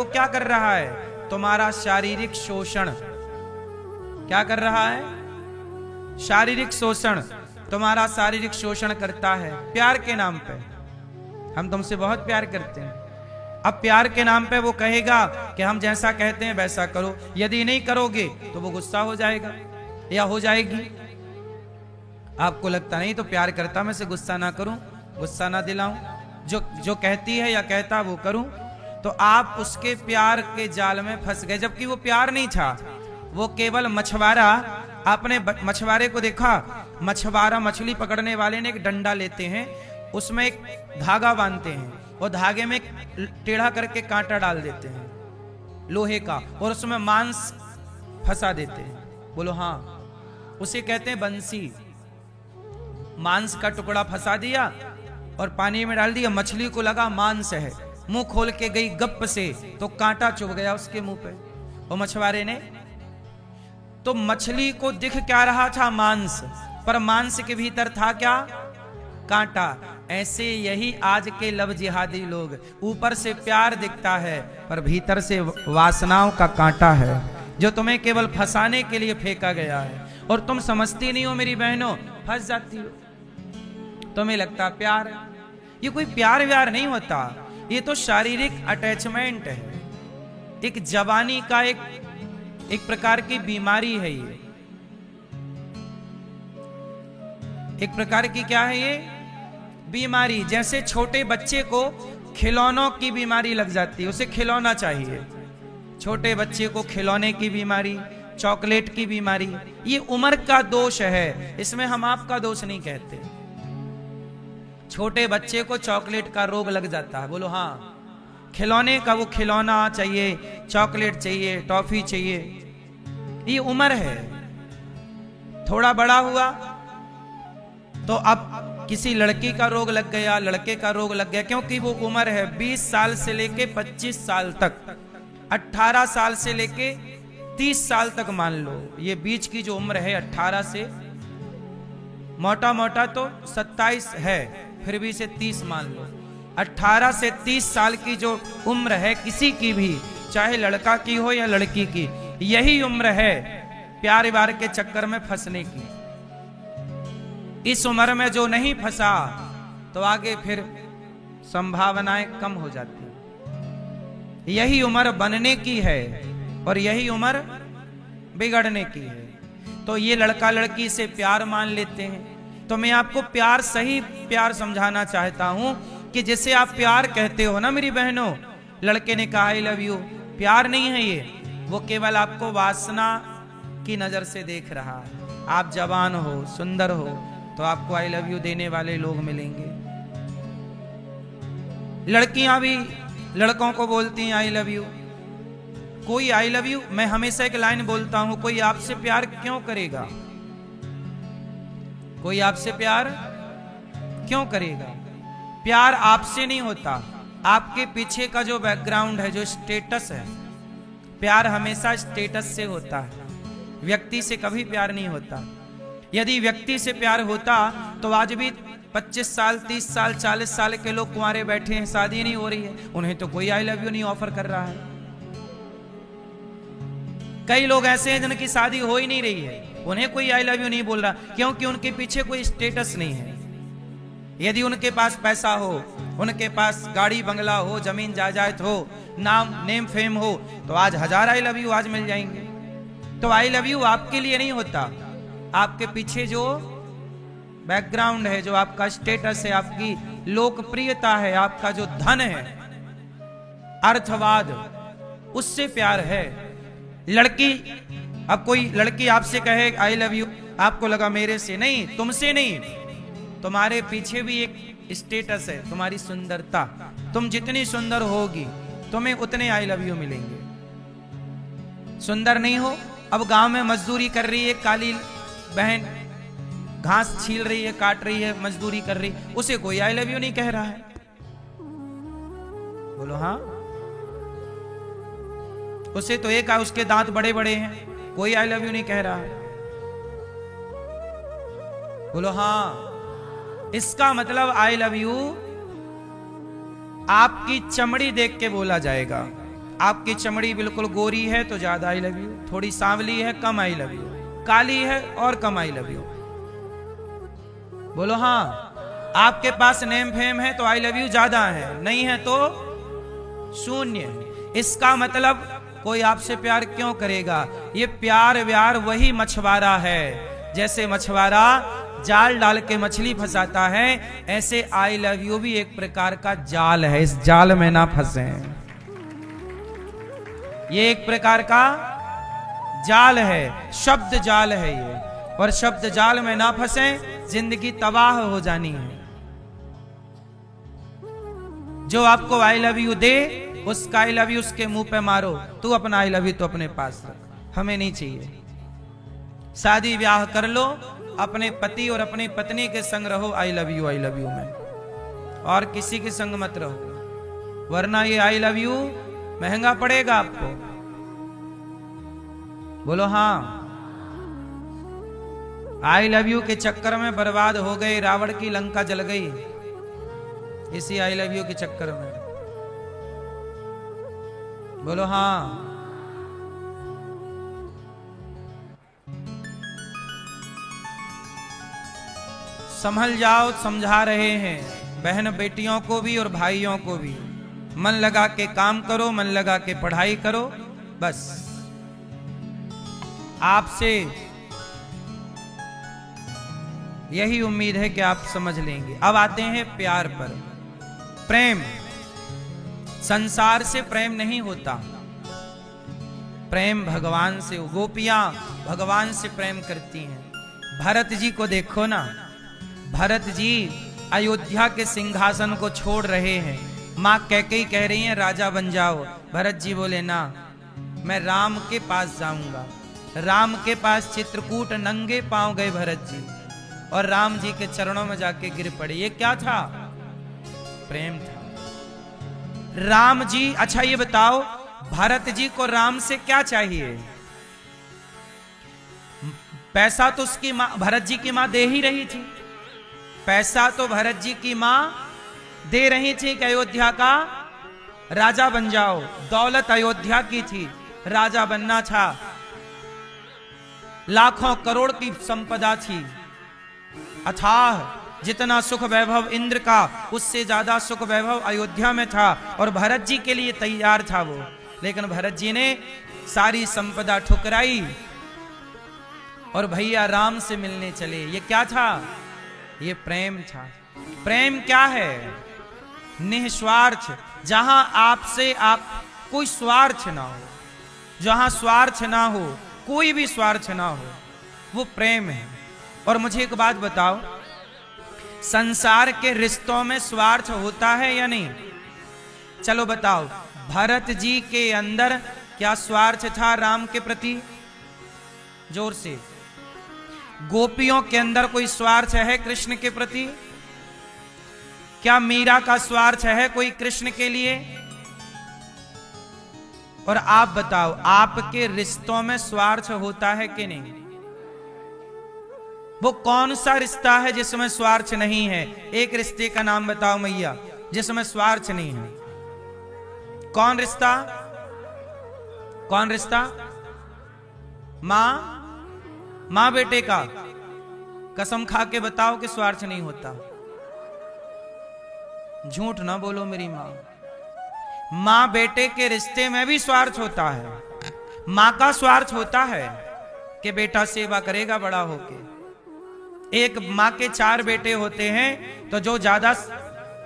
वो क्या कर रहा है? तुम्हारा शारीरिक शोषण। क्या कर रहा है? शारीरिक शोषण। तुम्हारा शारीरिक शोषण करता है प्यार के नाम पे। हम तुमसे बहुत प्यार करते हैं, अब प्यार के नाम पे वो कहेगा कि हम जैसा कहते हैं वैसा करो, यदि नहीं करोगे तो वो गुस्सा हो जाएगा या हो जाएगी। आपको लगता नहीं तो प्यार करता मैं से गुस्सा ना करूं, गुस्सा ना दिलाऊं, जो कहती है या कहता वो करूं, तो आप उसके प्यार के जाल में फंस गए। जबकि वो प्यार नहीं था, वो केवल मछुआरा। आपने मछुआरे को देखा? मछुआरा, मछली पकड़ने वाले ने एक डंडा लेते हैं, उसमें एक धागा बांधते हैं और धागे में टेढ़ा करके कांटा डाल देते हैं लोहे का और उसमें मांस फंसा देते हैं। बोलो हाँ, उसे कहते हैं बंसी। मांस का टुकड़ा फंसा दिया और पानी में डाल दिया, मछली को लगा मांस है, मुंह खोल के गई गप से तो कांटा चुभ गया उसके मुंह पे। वो मछुआरे ने तो मछली को दिख क्या रहा था? मांस, पर मांस के भीतर था क्या? कांटा। ऐसे यही आज के लव जिहादी लोग, ऊपर से प्यार दिखता है पर भीतर से वासनाओं का कांटा है जो तुम्हें केवल फंसाने के लिए फेंका गया है। और तुम समझती नहीं हो मेरी बहनों, फंस जाती हो। तुम्हें लगता प्यार है, ये कोई प्यार व्यार नहीं होता, ये तो शारीरिक अटैचमेंट है, एक जवानी का एक प्रकार की बीमारी है। ये एक प्रकार की क्या है? ये बीमारी। जैसे छोटे बच्चे को खिलौनों की बीमारी लग जाती है, उसे खिलौना चाहिए। छोटे बच्चे को खिलौने की बीमारी, चॉकलेट की बीमारी, ये उम्र का दोष है, इसमें हम आपका दोष नहीं कहते। छोटे बच्चे को चॉकलेट का रोग लग जाता है। बोलो हाँ, खिलौने का वो खिलौना चाहिए, चॉकलेट चाहिए, टॉफी चाहिए, ये उम्र है। थोड़ा बड़ा हुआ तो अब किसी लड़की का रोग लग गया, लड़के का रोग लग गया, क्योंकि वो उम्र है 20 साल से लेके 25 साल तक, 18 साल से लेके 30 साल तक मान लो, ये बीच की जो उम्र है 18 से मोटा मोटा तो 27 है, फिर भी से 30 मान लो। 18 से 30 साल की जो उम्र है किसी की भी, चाहे लड़का की हो या लड़की की, यही उम्र है प्यार व्यार के चक्कर में फंसने की। इस उम्र में जो नहीं फंसा तो आगे फिर संभावनाएं कम हो जाती हैं। यही उम्र बनने की है और यही उम्र बिगड़ने की है। तो ये लड़का लड़की से प्यार मान लेते हैं। तो मैं आपको प्यार, सही प्यार समझाना चाहता हूं कि जिसे आप प्यार कहते हो ना मेरी बहनों, लड़के ने कहा आई लव यू, प्यार नहीं है ये, वो केवल आपको वासना की नजर से देख रहा है। आप जवान हो, सुंदर हो, तो आपको आई लव यू देने वाले लोग मिलेंगे। लड़कियां भी लड़कों को बोलती हैं आई लव यू। कोई आई लव यू, मैं हमेशा एक लाइन बोलता हूं, कोई आपसे प्यार क्यों करेगा? कोई आपसे प्यार क्यों करेगा? प्यार आपसे नहीं होता, आपके पीछे का जो बैकग्राउंड है, जो स्टेटस है। प्यार हमेशा स्टेटस से होता है, व्यक्ति से कभी प्यार नहीं होता। यदि व्यक्ति से प्यार होता तो आज भी 25 साल, 30 साल, 40 साल के लोग कुंवारे बैठे हैं, शादी नहीं हो रही है, उन्हें तो कोई आई लव यू नहीं ऑफर कर रहा है। कई लोग ऐसे हैं जिनकी शादी हो ही नहीं रही है, उन्हें कोई आई लव यू नहीं बोल रहा, क्योंकि उनके पीछे कोई स्टेटस नहीं है। यदि उनके पास पैसा हो, उनके पास गाड़ी बंगला हो, जमीन जायदाद हो, नाम नेम फेम हो, तो आज 1000 आई लव यू आज मिल जाएंगे। तो आई लव यू आपके लिए नहीं होता, आपके पीछे जो बैकग्राउंड है, जो आपका स्टेटस है, आपकी लोकप्रियता है, आपका जो धन है, अर्थवाद, उससे प्यार है। लड़की, अब कोई लड़की आपसे कहे आई लव यू, आपको लगा मेरे से नहीं, तुमसे नहीं, तुम्हारे पीछे भी एक स्टेटस है, तुम्हारी सुंदरता। तुम जितनी सुंदर होगी तुम्हें उतने आई लव यू मिलेंगे। सुंदर नहीं हो, अब गांव में मजदूरी कर रही है काली बहन, घास छील रही है, काट रही है, मजदूरी कर रही, उसे कोई आई लव यू नहीं कह रहा है। बोलो हाँ, उसे तो एक उसके दांत बड़े बड़े हैं, कोई आई लव यू नहीं कह रहा है। बोलो हाँ, इसका मतलब आई लव यू आपकी चमड़ी देख के बोला जाएगा, आपकी चमड़ी बिल्कुल गोरी है तो ज्यादा आई लव यू, थोड़ी सांवली है कम आई लव यू, काली है और कम आई लव यू। बोलो हाँ। आपके पास नेम फेम है तो आई लव यू ज्यादा है, नहीं है तो शून्य है। इसका मतलब कोई आपसे प्यार क्यों करेगा? ये प्यार व्यार वही मछुआरा है। जैसे मछुआरा जाल डाल के मछली फंसाता है, ऐसे आई लव यू भी एक प्रकार का जाल है। इस जाल में ना फंसे, ये एक प्रकार का जाल है, शब्द जाल है ये। और शब्द जाल में ना फंसे, जिंदगी तबाह हो जानी है। जो आपको आई लव यू दे, उसका आई लव यू उसके मुंह पे मारो। तू अपना आई लव यू तो अपने पास रख, हमें नहीं चाहिए। शादी ब्याह कर लो, अपने पति और अपनी पत्नी के संग रहो आई लव यू में, और किसी के संग मत रहो, वरना ये आई लव यू महंगा पड़ेगा आपको। बोलो हाँ। आई लव यू के चक्कर में बर्बाद हो गए, रावण की लंका जल गई इसी आई लव यू के चक्कर में। बोलो हाँ। संभल जाओ, समझा रहे हैं बहन बेटियों को भी और भाइयों को भी। मन लगा के काम करो, मन लगा के पढ़ाई करो, बस आपसे यही उम्मीद है कि आप समझ लेंगे। अब आते हैं प्यार पर। प्रेम, संसार से प्रेम नहीं होता, प्रेम भगवान से। गोपियां भगवान से प्रेम करती हैं। भरत जी को देखो ना, भरत जी अयोध्या के सिंहासन को छोड़ रहे हैं। मां कैकेयी कह रही हैं राजा बन जाओ। भरत जी बोले ना, मैं राम के पास जाऊंगा। राम के पास चित्रकूट नंगे पांव गए भरत जी, और राम जी के चरणों में जाके गिर पड़े। ये क्या था? प्रेम था। राम जी, अच्छा ये बताओ, भरत जी को राम से क्या चाहिए? पैसा तो उसकी मां, भरत जी की मां दे ही रही थी। पैसा तो भरत जी की मां दे रही थी कि अयोध्या का राजा बन जाओ। दौलत अयोध्या की थी, राजा बनना था। लाखों करोड़ की संपदा थी, अथाह जितना सुख वैभव इंद्र का, उससे ज्यादा सुख वैभव अयोध्या में था, और भरत जी के लिए तैयार था वो। लेकिन भरत जी ने सारी संपदा ठुकराई और भैया राम से मिलने चले। ये क्या था? ये प्रेम था। प्रेम क्या है? निस्वार्थ, जहां आपसे आप कोई स्वार्थ ना हो, जहां स्वार्थ ना हो, कोई भी स्वार्थ ना हो, वो प्रेम है। और मुझे एक बात बताओ, संसार के रिश्तों में स्वार्थ होता है या नहीं? चलो बताओ, भरत जी के अंदर क्या स्वार्थ था राम के प्रति? जोर से। गोपियों के अंदर कोई स्वार्थ है कृष्ण के प्रति? क्या मीरा का स्वार्थ है कोई कृष्ण के लिए? और आप बताओ, आपके रिश्तों में स्वार्थ होता है कि नहीं? वो कौन सा रिश्ता है जिसमें स्वार्थ नहीं है? एक रिश्ते का नाम बताओ मैया जिसमें स्वार्थ नहीं है। कौन रिश्ता? कौन रिश्ता? मां बेटे का। कसम खा के बताओ कि स्वार्थ नहीं होता। झूठ ना बोलो मेरी मां बेटे के रिश्ते में भी स्वार्थ होता है। मां का स्वार्थ होता है कि बेटा सेवा करेगा बड़ा होके। एक मां के 4 बेटे होते हैं, तो जो ज्यादा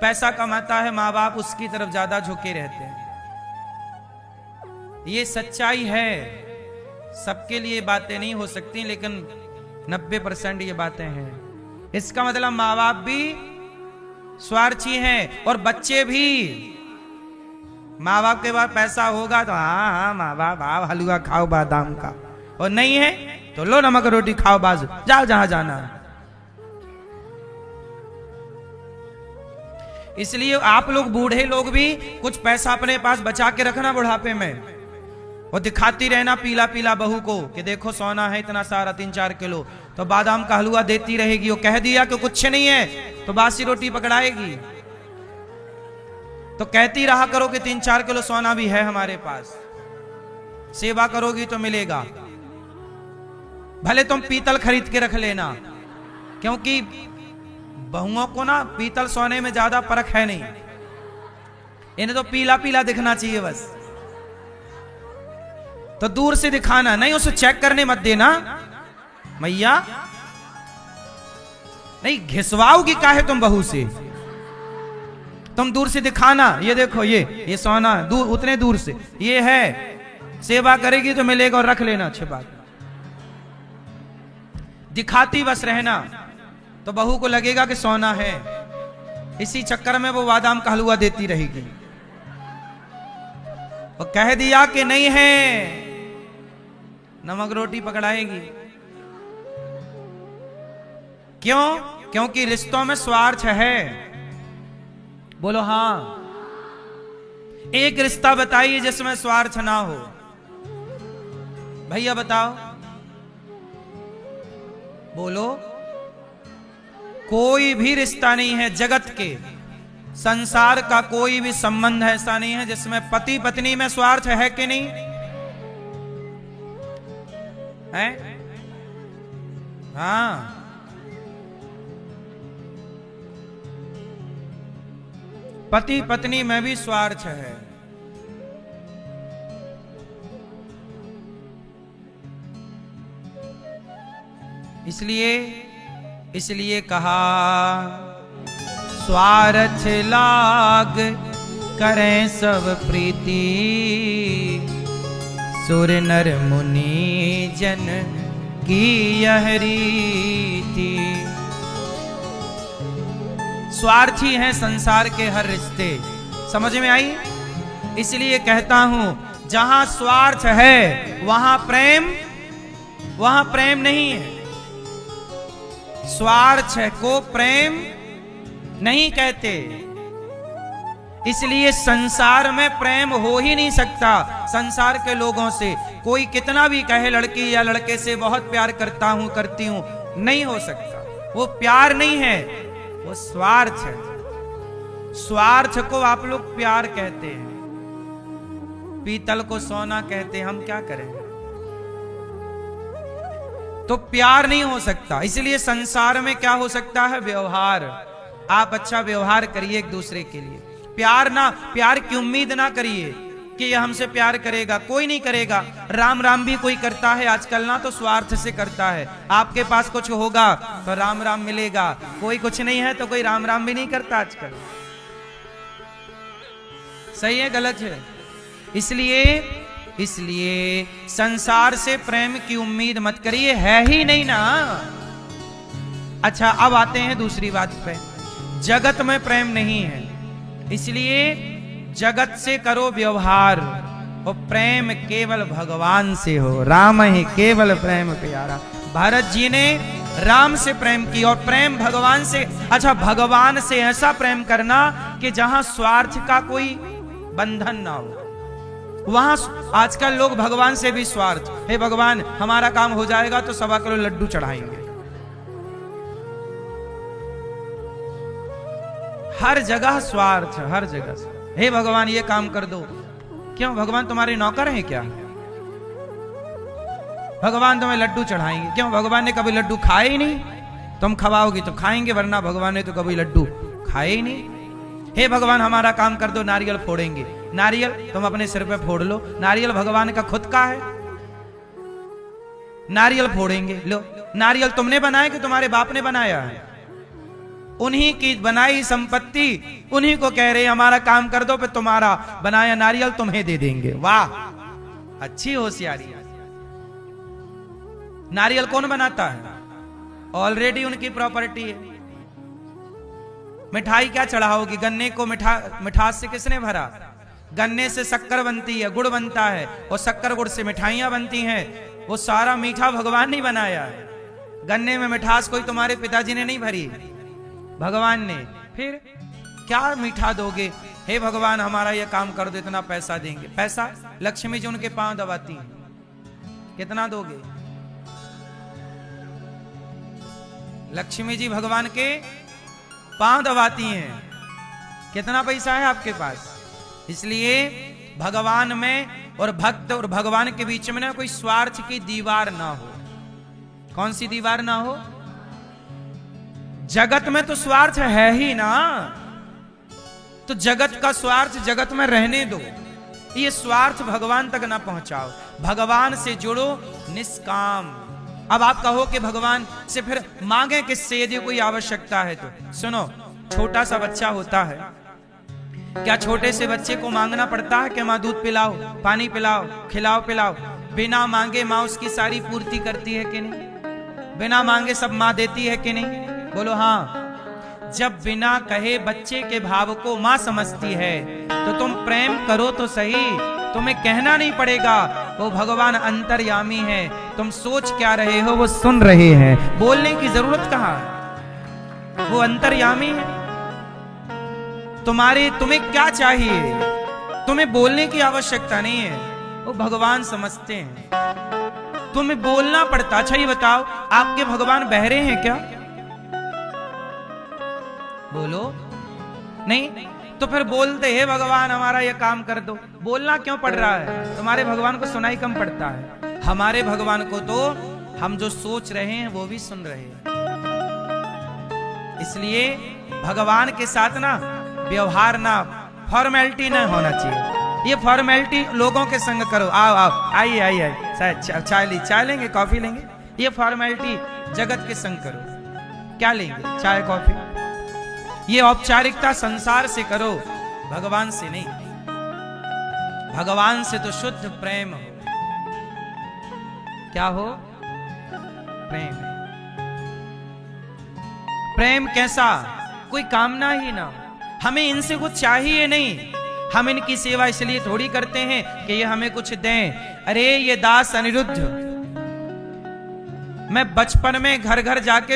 पैसा कमाता है मां बाप उसकी तरफ ज्यादा झुके रहते हैं। ये सच्चाई है। सबके लिए बातें नहीं हो सकती, लेकिन 90% ये बातें हैं। इसका मतलब माँ बाप भी स्वार्थी हैं, और बच्चे भी। माँ बाप के पास पैसा होगा तो हाँ माँ बाप आओ हलवा खाओ बादाम का, और नहीं है तो लो नमक रोटी खाओ बाजू, जाओ जहां जाना है। इसलिए आप लोग बूढ़े लोग भी कुछ पैसा अपने पास बचा के रखना बुढ़ापे में, और दिखाती रहना पीला पीला बहू को कि देखो सोना है इतना सारा 3-4 किलो, तो बादाम का हलवा देती रहेगी। वो कह दिया कि कुछ नहीं है तो बासी रोटी पकड़ाएगी। तो कहती रहा करो कि 3-4 किलो सोना भी है हमारे पास, सेवा करोगी तो मिलेगा। भले तुम पीतल खरीद के रख लेना, क्योंकि बहुओं को ना पीतल सोने में ज्यादा फर्क है नहीं, इन्हें तो पीला पीला दिखना चाहिए बस। तो दूर से दिखाना, नहीं उसे चेक करने मत देना मैया, नहीं घिसवाओगी काहे तुम बहू से, तुम दूर से दिखाना, ये देखो ये सोना दूर, उतने दूर से ये है, सेवा करेगी तो मिलेगा और रख लेना। अच्छी बात, दिखाती बस रहना तो बहू को लगेगा कि सोना है, इसी चक्कर में वो बादाम का हलवा देती रहेगी। और कह दिया कि नहीं है, नमक रोटी पकड़ाएगी। क्यों? क्योंकि रिश्तों में स्वार्थ है। बोलो हाँ। एक रिश्ता बताइए जिसमें स्वार्थ ना हो, भैया बताओ, बोलो। कोई भी रिश्ता नहीं है जगत के, संसार का कोई भी संबंध ऐसा नहीं है जिसमें पति पत्नी में स्वार्थ है कि नहीं है? हाँ, पति पत्नी में भी स्वार्थ है। इसलिए कहा स्वार्थ लाग करें सब प्रीति, सुर नर मुनि जन की यह रीति। स्वार्थी हैं संसार के हर रिश्ते, समझ में आई? इसलिए कहता हूं जहां स्वार्थ है वहां प्रेम नहीं है। स्वार्थ को प्रेम नहीं कहते, इसलिए संसार में प्रेम हो ही नहीं सकता। संसार के लोगों से कोई कितना भी कहे लड़की या लड़के से बहुत प्यार करता हूं करती हूं, नहीं हो सकता। वो प्यार नहीं है, वो स्वार्थ है। स्वार्थ को आप लोग प्यार कहते हैं, पीतल को सोना कहते हैं, हम क्या करें? तो प्यार नहीं हो सकता। इसलिए संसार में क्या हो सकता है? व्यवहार। आप अच्छा व्यवहार करिए एक दूसरे के लिए, प्यार की उम्मीद ना करिए कि ये हमसे प्यार करेगा, कोई नहीं करेगा। राम राम भी कोई करता है आजकल ना, तो स्वार्थ से करता है। आपके पास कुछ होगा तो राम राम मिलेगा, कोई कुछ नहीं है तो कोई राम राम भी नहीं करता आजकल। सही है गलत है? इसलिए संसार से प्रेम की उम्मीद मत करिए, है ही नहीं ना। अच्छा, अब आते हैं दूसरी बात पे। जगत में प्रेम नहीं है, इसलिए जगत से करो व्यवहार, और प्रेम केवल भगवान से हो। राम ही केवल प्रेम प्यारा। भरत जी ने राम से प्रेम की और प्रेम भगवान से। अच्छा, भगवान से ऐसा प्रेम करना कि जहां स्वार्थ का कोई बंधन ना हो। वहां आजकल लोग भगवान से भी स्वार्थ, हे भगवान हमारा काम हो जाएगा तो 1.25 किलो लड्डू चढ़ाएंगे। हर जगह स्वार्थ, हर जगह। हे भगवान ये काम कर दो। क्यों? भगवान तुम्हारे नौकर हैं क्या? भगवान तुम्हें लड्डू चढ़ाएंगे। क्यों? भगवान ने कभी लड्डू खाए ही नहीं, तुम खवाओगी तो खाएंगे, वरना भगवान ने तो कभी लड्डू खाए ही नहीं। हे भगवान हमारा काम कर दो, नारियल फोड़ेंगे। नारियल तुम अपने सिर पे फोड़ लो, नारियल भगवान का खुद का है, नारियल फोड़ेंगे। लो, नारियल तुमने बनाया कि तुम्हारे बाप ने बनाया है? उन्हीं की बनाई संपत्ति, उन्हीं को कह रहे हमारा काम कर दो, फिर तुम्हारा बनाया नारियल तुम्हें दे देंगे। वाह, अच्छी होशियारी। नारियल कौन बनाता है? ऑलरेडी उनकी प्रॉपर्टी है। मिठाई क्या चढ़ाओगी? गन्ने को मिठास से किसने भरा? गन्ने से शक्कर बनती है, गुड़ बनता है, और शक्कर गुड़ से मिठाइयां बनती हैं। वो सारा मीठा भगवान नहीं बनाया है। गन्ने में मिठास कोई तुम्हारे पिताजी ने नहीं भरी, भगवान ने। फिर क्या मीठा दोगे? हे भगवान हमारा ये काम कर दो, इतना पैसा देंगे। पैसा लक्ष्मी जी उनके पांव दबाती हैं, कितना दोगे? लक्ष्मी जी भगवान के पांव दबाती हैं, कितना पैसा है आपके पास? इसलिए भगवान में और भक्त और भगवान के बीच में ना कोई स्वार्थ की दीवार ना हो। कौन सी दीवार ना हो? जगत में तो स्वार्थ है ही ना, तो जगत का स्वार्थ जगत में रहने दो। ये स्वार्थ भगवान तक ना पहुंचाओ। भगवान से जुड़ो निष्काम। अब आप कहो कि भगवान से फिर मांगे किससे यदि कोई आवश्यकता है तो? सुनो, छोटा सा बच्चा होता है, क्या छोटे से बच्चे को मांगना पड़ता है कि माँ दूध पिलाओ, पानी पिलाओ, खिलाओ पिलाओ? बिना मांगे माँ उसकी सारी पूर्ति करती है कि नहीं? बिना मांगे सब माँ देती है कि नहीं? बोलो हाँ। जब बिना कहे बच्चे के भाव को माँ समझती है तो तुम प्रेम करो तो सही, तुम्हें कहना नहीं पड़ेगा। वो भगवान अंतर्यामी है, तुम सोच क्या रहे हो वो सुन रहे हैं, बोलने की जरूरत कहां है? वो अंतर्यामी है। तुम्हें क्या चाहिए? तुम्हें बोलने की आवश्यकता नहीं है, वो भगवान समझते हैं। तुम्हें बोलना पड़ता। अच्छा ये बताओ, आपके भगवान बहरे हैं क्या? बोलो नहीं, तो फिर बोलते हे भगवान हमारा ये काम कर दो। बोलना क्यों पड़ रहा है? तुम्हारे भगवान को सुनाई कम पड़ता है। हमारे भगवान को तो हम जो सोच रहे हैं वो भी सुन रहे हैं। इसलिए भगवान के साथ ना व्यवहार ना फॉर्मेलिटी ना होना चाहिए। ये फॉर्मेलिटी लोगों के संग करो। आओ आओ, आइए आइए, चाय लेंगे, कॉफी लेंगे, ये फॉर्मेलिटी जगत के संग करो। क्या लेंगे? चाय कॉफी। ये औपचारिकता संसार से करो, भगवान से नहीं। भगवान से तो शुद्ध प्रेम हो। क्या हो? प्रेम। प्रेम कैसा? कोई कामना ही ना। हमें इनसे कुछ चाहिए नहीं, हम इनकी सेवा इसलिए थोड़ी करते हैं कि ये हमें कुछ दें। अरे ये दास अनिरुद्ध, मैं बचपन में घर घर जाके